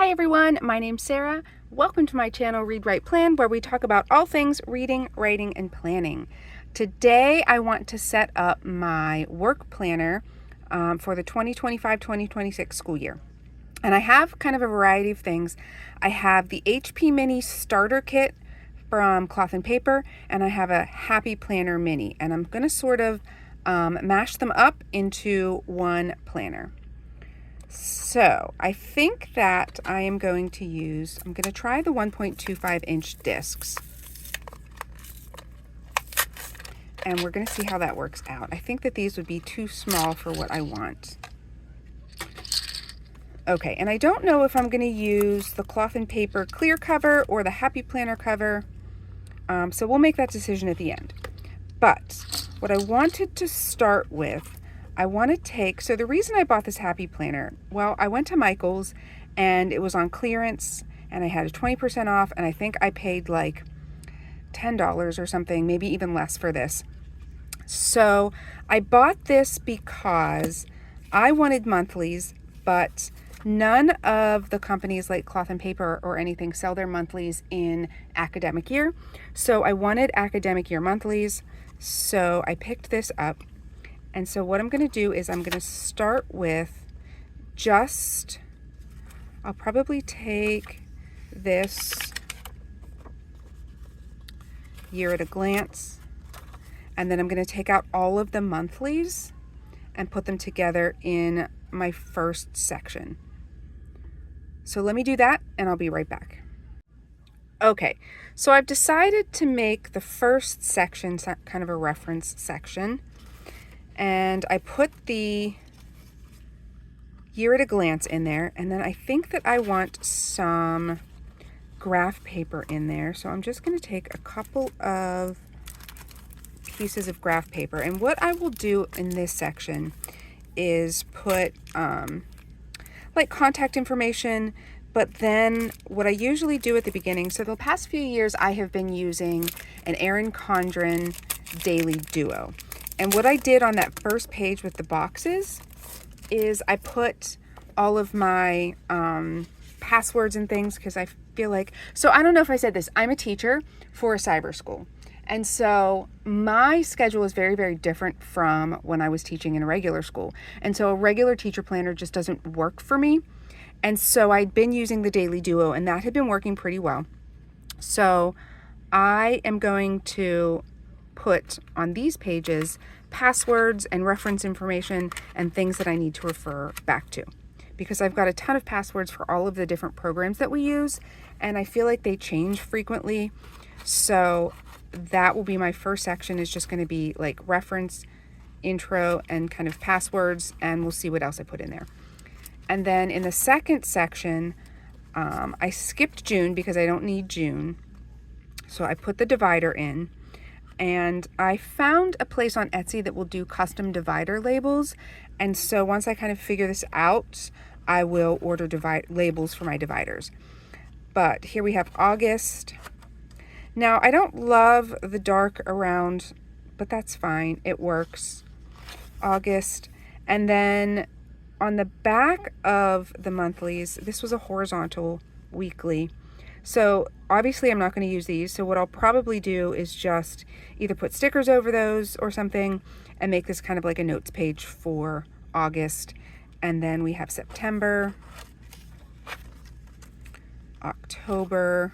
Hi everyone, my name's Sarah. Welcome to my channel Read, Write, Plan, where we talk about all things reading, writing, and planning. Today I want to set up my work planner for the 2025-2026 school year. And I have kind of a variety of things. I have the HP Mini Starter Kit from Cloth and Paper, and I have a Happy Planner Mini. And I'm going to sort of mash them up into one planner. So I think that I'm going to try the 1.25 inch discs. And we're going to see how that works out. I think that these would be too small for what I want. Okay, and I don't know if I'm going to use the Cloth and Paper clear cover or the Happy Planner cover. So we'll make that decision at the end. But what I wanted to start with, so the reason I bought this Happy Planner, well, I went to Michael's and it was on clearance and I had a 20% off, and I think I paid like $10 or something, maybe even less for this. So I bought this because I wanted monthlies, but none of the companies like Cloth and Paper or anything sell their monthlies in academic year. So I wanted academic year monthlies, so I picked this up. And so what I'm going to do is I'm going to start with I'll probably take this year at a glance, and then I'm going to take out all of the monthlies and put them together in my first section. So let me do that and I'll be right back. Okay, so I've decided to make the first section kind of a reference section. And I put the year at a glance in there, and then I think that I want some graph paper in there. So I'm just going to take a couple of pieces of graph paper, and what I will do in this section is put like contact information, but then what I usually do at the beginning, so the past few years I have been using an Erin Condren Daily Duo. And what I did on that first page with the boxes is I put all of my passwords and things, because I feel like, so I don't know if I said this, I'm a teacher for a cyber school. And so my schedule is very, very different from when I was teaching in a regular school. And so a regular teacher planner just doesn't work for me. And so I'd been using the Daily Duo, and that had been working pretty well. So I am going to put on these pages passwords and reference information and things that I need to refer back to, because I've got a ton of passwords for all of the different programs that we use, and I feel like they change frequently. So that will be my first section, is just going to be like reference, intro, and kind of passwords, and we'll see what else I put in there. And then in the second section, I skipped June because I don't need June, so I put the divider in. And I found a place on Etsy that will do custom divider labels. And so once I kind of figure this out, I will order labels for my dividers. But here we have August. Now, I don't love the dark around, but that's fine. It works. August. And then on the back of the monthlies, this was a horizontal weekly. So obviously I'm not going to use these. So what I'll probably do is just either put stickers over those or something and make this kind of like a notes page for August. And then we have September, October,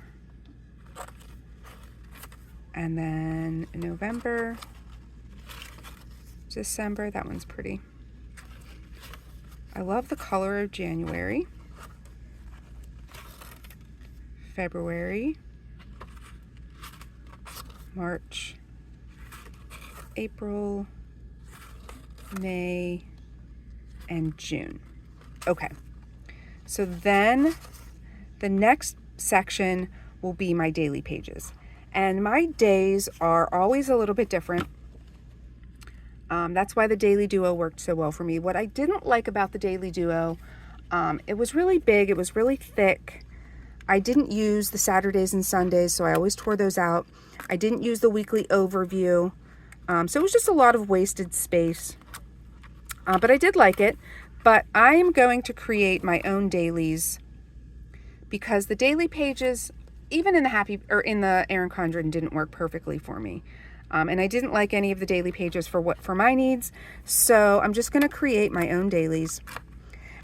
and then November, December. That one's pretty. I love the color of January. February, March, April, May, and June. Okay, so then the next section will be my daily pages. And my days are always a little bit different. That's why the Daily Duo worked so well for me. What I didn't like about the Daily Duo, it was really big, it was really thick. I didn't use the Saturdays and Sundays, so I always tore those out. I didn't use the weekly overview. So it was just a lot of wasted space. But I did like it. But I am going to create my own dailies because the daily pages, even in the Erin Condren, didn't work perfectly for me. And I didn't like any of the daily pages for my needs. So I'm just going to create my own dailies,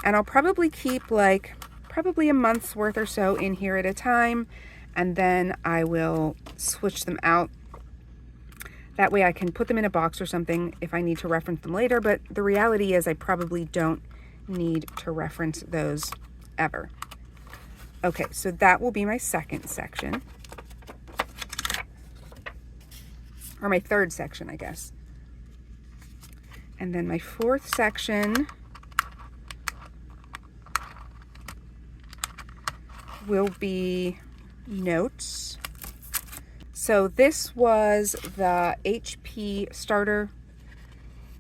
and I'll probably keep like probably a month's worth or so in here at a time. And then I will switch them out. That way I can put them in a box or something if I need to reference them later. But the reality is I probably don't need to reference those ever. Okay, so that will be my second section. Or my third section, I guess. And then my fourth section will be notes. So this was the HP starter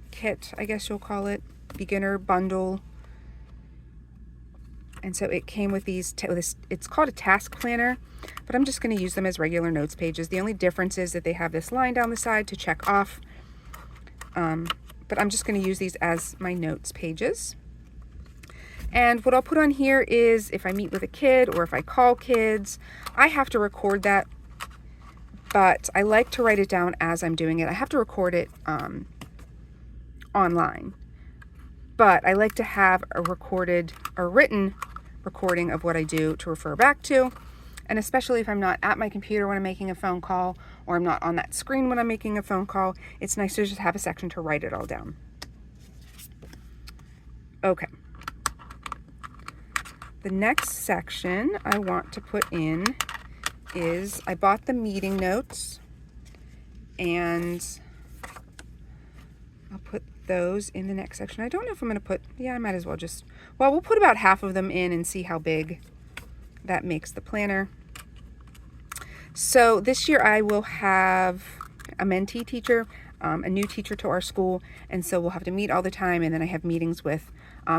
kit, I guess you'll call it, beginner bundle. And so it came with these, it's called a task planner, but I'm just going to use them as regular notes pages. The only difference is that they have this line down the side to check off. But I'm just going to use these as my notes pages. And what I'll put on here is if I meet with a kid or if I call kids, I have to record that, but I like to write it down as I'm doing it. I have to record it online, but I like to have a written recording of what I do to refer back to. And especially if I'm not at my computer when I'm making a phone call, or I'm not on that screen when I'm making a phone call, it's nice to just have a section to write it all down. Okay. The next section I want to put in is I bought the meeting notes, and I'll put those in the next section. I don't know if I'm going to put, yeah, I might as well just, well, we'll put about half of them in and see how big that makes the planner. So this year I will have a mentee teacher, a new teacher to our school, and so we'll have to meet all the time, and then I have meetings with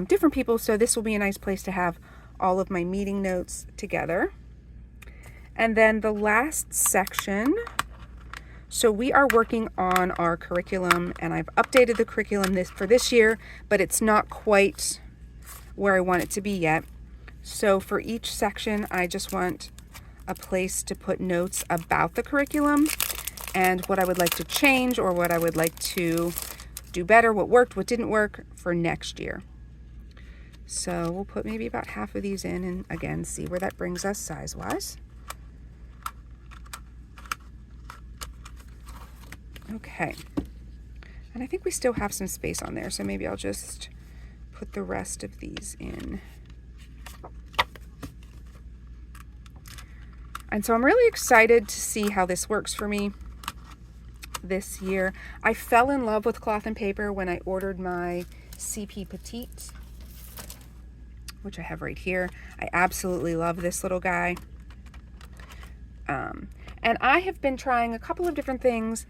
different people, so this will be a nice place to have all of my meeting notes together. And then the last section, so we are working on our curriculum, and I've updated the curriculum for this year, but it's not quite where I want it to be yet. So for each section, I just want a place to put notes about the curriculum and what I would like to change or what I would like to do better, what worked, what didn't work for next year. So we'll put maybe about half of these in and again, see where that brings us size-wise. Okay. And I think we still have some space on there, so maybe I'll just put the rest of these in. And so I'm really excited to see how this works for me this year. I fell in love with cloth and paper when I ordered my CP Petite, which I have right here. I absolutely love this little guy. And I have been trying a couple of different things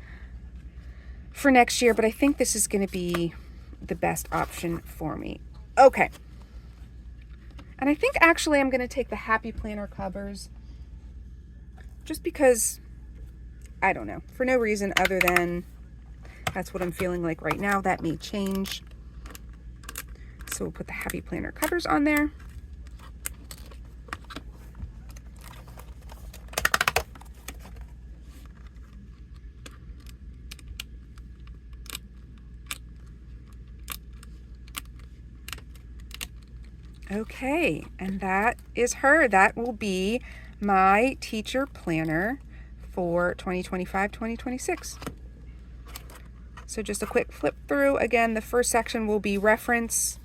for next year, but I think this is going to be the best option for me. Okay. And I think actually I'm going to take the Happy Planner covers just because, I don't know, for no reason other than that's what I'm feeling like right now. That may change. So we'll put the Happy Planner covers on there. Okay, and that is her. That will be my teacher planner for 2025-2026. So just a quick flip through. Again, the first section will be reference.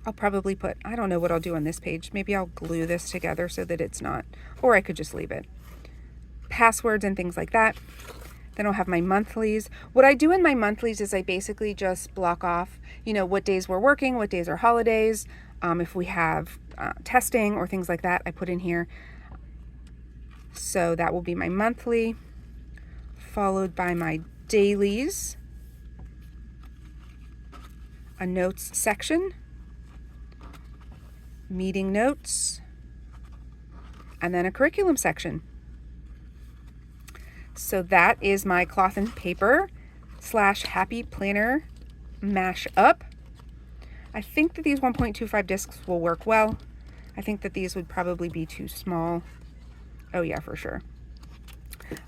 I'll probably put, I don't know what I'll do on this page. Maybe I'll glue this together so that it's not, or I could just leave it. Passwords and things like that. Then I'll have my monthlies. What I do in my monthlies is I basically just block off, you know, what days we're working, what days are holidays. If we have testing or things like that, I put in here. So that will be my monthly, followed by my dailies, a notes section, meeting notes, and then a curriculum section. So that is my cloth and paper / Happy Planner mash up. I think that these 1.25 discs will work well. I think that these would probably be too small. Oh yeah, for sure.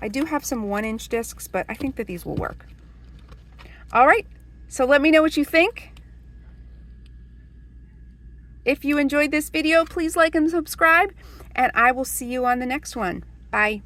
I do have some 1-inch discs, but I think that these will work. All right, so let me know what you think. If you enjoyed this video, please like and subscribe, and I will see you on the next one. Bye.